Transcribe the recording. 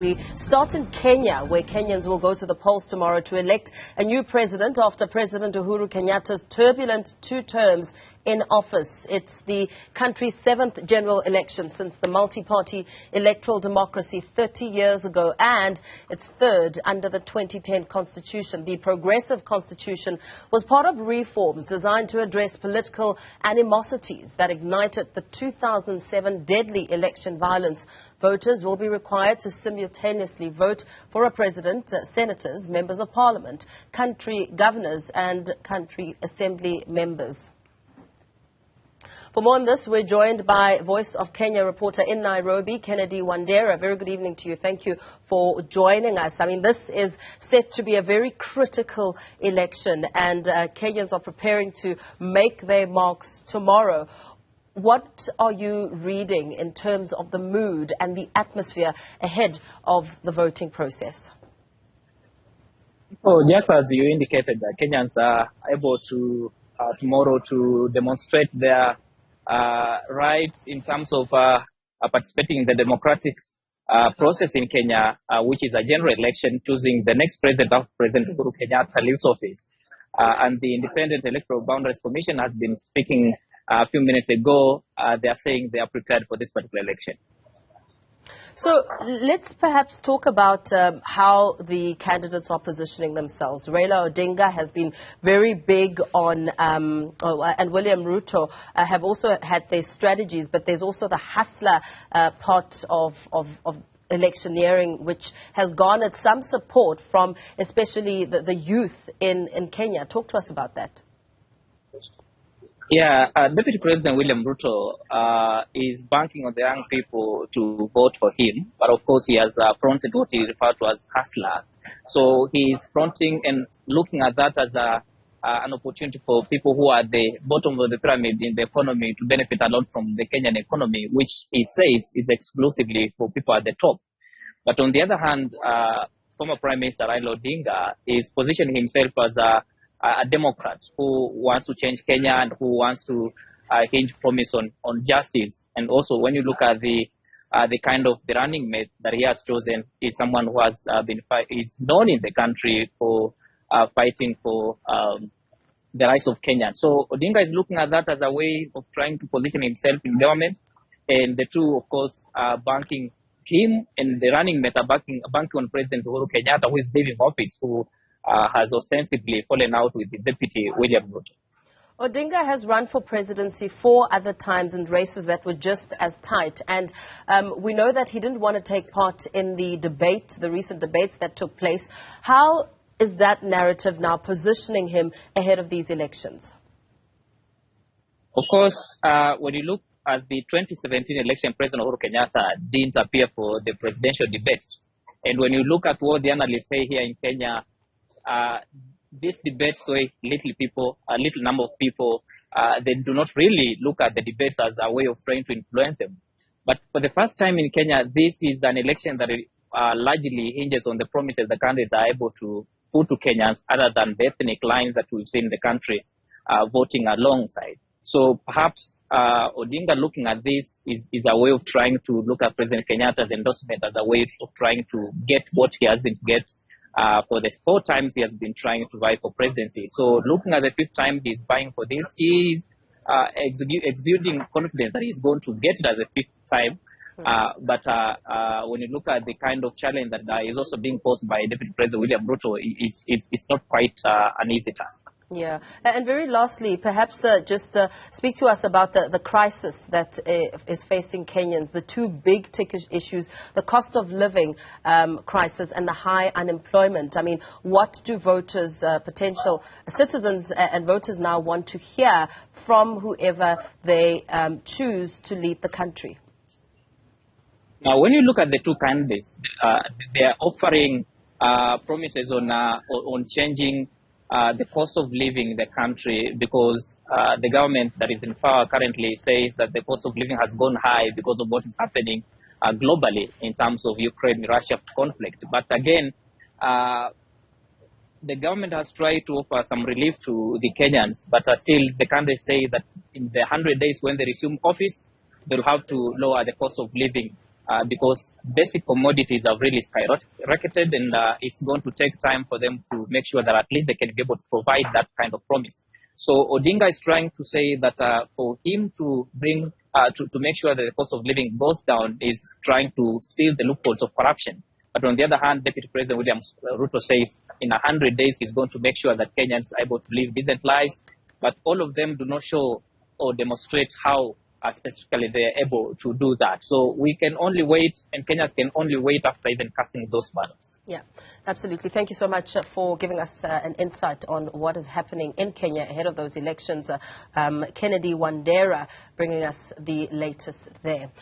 We start in Kenya, where Kenyans will go to the polls tomorrow to elect a new president after President Uhuru Kenyatta's turbulent 2 terms in office. It's the country's 7th general election since the multi-party electoral democracy 30 years ago, and its 3rd under the 2010 constitution. The progressive constitution was part of reforms designed to address political animosities that ignited the 2007 deadly election violence. Voters will be required to simultaneously vote for a president, senators, members of parliament, country governors and country assembly members. For more on this, we're joined by Voice of Kenya reporter in Nairobi, Kennedy Wandera. Very good evening to you. Thank you for joining us. I mean, this is set to be a very critical election, and Kenyans are preparing to make their marks tomorrow. What are you reading in terms of the mood and the atmosphere ahead of the voting process? Oh, just as you indicated, Kenyans are able to tomorrow to demonstrate their rights in terms of participating in the democratic process in Kenya, which is a general election choosing the next president after President Uhuru Kenyatta leaves office. And the Independent Electoral Boundaries Commission has been speaking a few minutes ago. They are saying they are prepared for this particular election. So let's perhaps talk about how the candidates are positioning themselves. Raila Odinga has been very big on, and William Ruto have also had their strategies, but there's also the hustler part of electioneering, which has garnered some support from especially the youth in Kenya. Talk to us about that. Yeah, Deputy President William Ruto is banking on the young people to vote for him, but of course he has fronted what he referred to as hustler. So he is fronting and looking at that as an opportunity for people who are at the bottom of the pyramid in the economy to benefit a lot from the Kenyan economy, which he says is exclusively for people at the top. But on the other hand, former Prime Minister Raila Odinga is positioning himself as a Democrat who wants to change Kenya and who wants to hinge promise on justice. And also, when you look at the kind of the running mate that he has chosen, is someone who has is known in the country for fighting for the rights of Kenya. So Odinga is looking at that as a way of trying to position himself in government, and the two, of course, are banking him and the running mate are banking on President Uhuru Kenyatta, who is leaving office, who has ostensibly fallen out with the Deputy William Ruto. Odinga has run for presidency 4 other times in races that were just as tight. And we know that he didn't want to take part in the debate, the recent debates that took place. How is that narrative now positioning him ahead of these elections? Of course, when you look at the 2017 election, President Uhuru Kenyatta didn't appear for the presidential debates. And when you look at what the analysts say here in Kenya, this debate sway a little number of people. They do not really look at the debates as a way of trying to influence them. But for the first time in Kenya, this is an election that largely hinges on the promises the candidates are able to put to Kenyans, other than the ethnic lines that we've seen in the country voting alongside. So perhaps Odinga looking at this is a way of trying to look at President Kenyatta's endorsement as a way of trying to get what he hasn't get for the 4 times he has been trying to vie for presidency. So looking at the 5th time he's vying for this, he is exuding confidence that he's going to get it as the 5th time. But when you look at the kind of challenge that is also being posed by Deputy President William Ruto, it's not quite an easy task. Yeah. And very lastly, perhaps just speak to us about the crisis that is facing Kenyans, the 2 big ticket issues, the cost of living crisis and the high unemployment. I mean, what do voters, potential citizens and voters now want to hear from whoever they choose to lead the country? Now, when you look at the 2 candidates, they are offering promises on changing the cost of living in the country, because the government that is in power currently says that the cost of living has gone high because of what is happening globally in terms of Ukraine-Russia conflict. But again, the government has tried to offer some relief to the Kenyans, but still the candidates say that in the 100 days when they resume office, they'll have to lower the cost of living because basic commodities have really skyrocketed, and it's going to take time for them to make sure that at least they can be able to provide that kind of promise. So Odinga is trying to say that for him to bring to make sure that the cost of living goes down is trying to seal the loopholes of corruption. But on the other hand, Deputy President William Ruto says in 100 days he's going to make sure that Kenyans are able to live decent lives. But all of them do not show or demonstrate how specifically they're able to do that. So we can only wait, and Kenyans can only wait after even casting those ballots. Yeah, absolutely. Thank you so much for giving us an insight on what is happening in Kenya ahead of those elections. Kennedy Wandera bringing us the latest there.